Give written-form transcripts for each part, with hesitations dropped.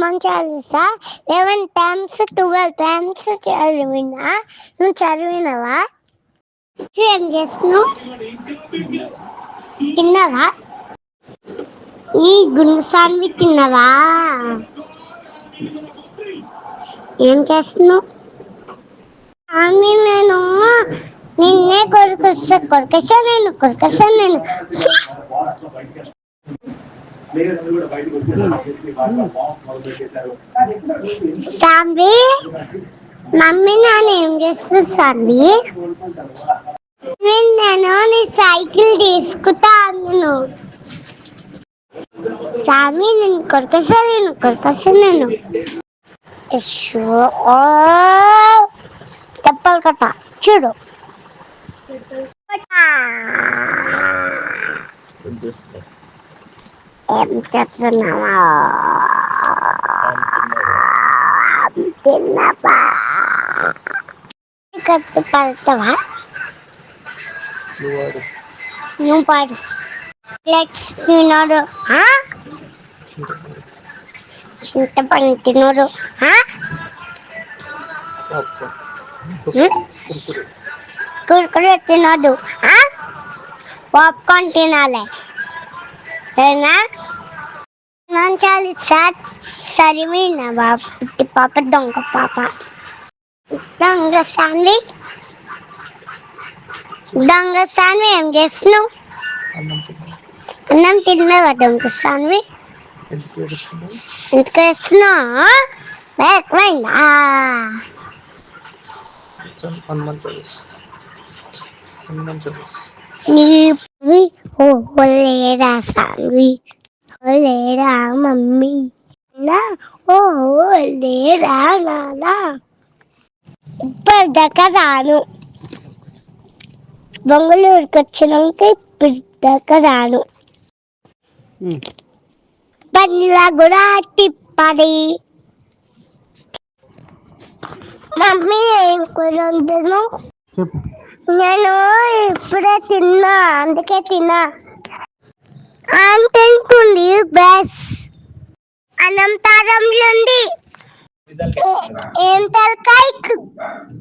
Hanuman Chalisa 11 times 12 times చదివినా. నువ్వు చదివినవా? ఏం చేస్తున్నావు? తిన్నావా? ఈ గుండెసాన్వి తిన్నావా? ఏం చేస్తున్నావు? ఆమె నేను నిన్నే కొరకసా నేను సాంబి మమ్మీ నాన్న ఏం చేస్తుంది సాంబి? నేను నీ సైకిల్ తీసుకుంటా అన్నాను సామి. నేను కొరకసా నేను చెప్పాలి కట్ట చూడు. ఏం చేస్తున్నావా? తిన్నావా? కట్టు పడతావా? నువ్వు పాడు. తిన్నాడు చింతపండు తిన్నాడు. కురుకురే తినదు, పాప్కార్న్ తినాలి, సరేనా? నేను చాలా సరిపోయినా బాబు. పుట్టి పాప దొంగ పాప. దొంగ సాన్వి ఏం చేస్తున్నావు? అన్నం తిన్నావా దొంగ సాన్వి? ఎందుకు వేస్తున్నావు? లేరా సాన్వి? లేరా మమ్మీ? లేరా నానా? ఇప్పటిదాకా రాను. బెంగళూరుకి వచ్చినాక ఇప్పటిదాకా రాను. బండిలా కూడా తిప్పాలి. మమ్మీ ఏం కూర వండును? నేను ఇప్పుడే తిన్నా, అందుకే తిన్నా. తింటుంది బస్ అన్నం తారంలోండి. ఏం తలకాయ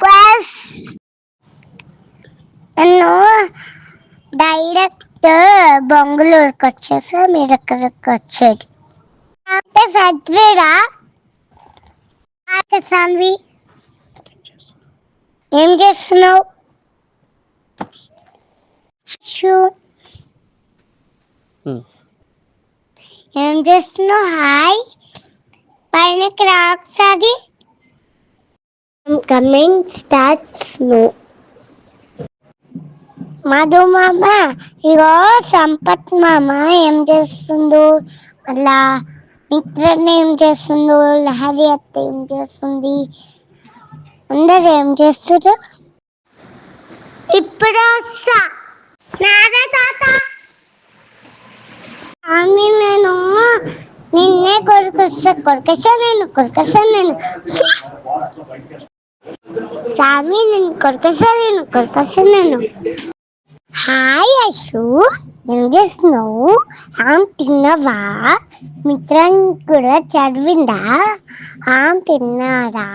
బస్. నేను డైరెక్ట్ బెంగళూరుకి వచ్చేసా, మీరు ఎక్కడికి వచ్చేది అంటే సద్వేరా సాన్వి. ఏం చేస్తున్నావు? ఏం చేస్తున్నావు? హాయ్ పైనకి రాసాది. Coming starts no. మధు మామ ఇగో సంపత్ మామ ఏం చేస్తుండు, అలా మిత్రని ఏం చేస్తుండు, లహరి అత్త ఏం చేస్తుంది, అందరు ఏం చేస్తున్నారు? ఇప్పుడు వస్తా నాదా తాత. ఆమె నేను నిన్నే కొరకసా నేను సామి. నేను కొరకసా నేను. హాయ్ అశు, ఏం చేస్తున్నావు? తిన్నావా? మిత్రాన్ని కూడా చదివిందా? తిన్నారా?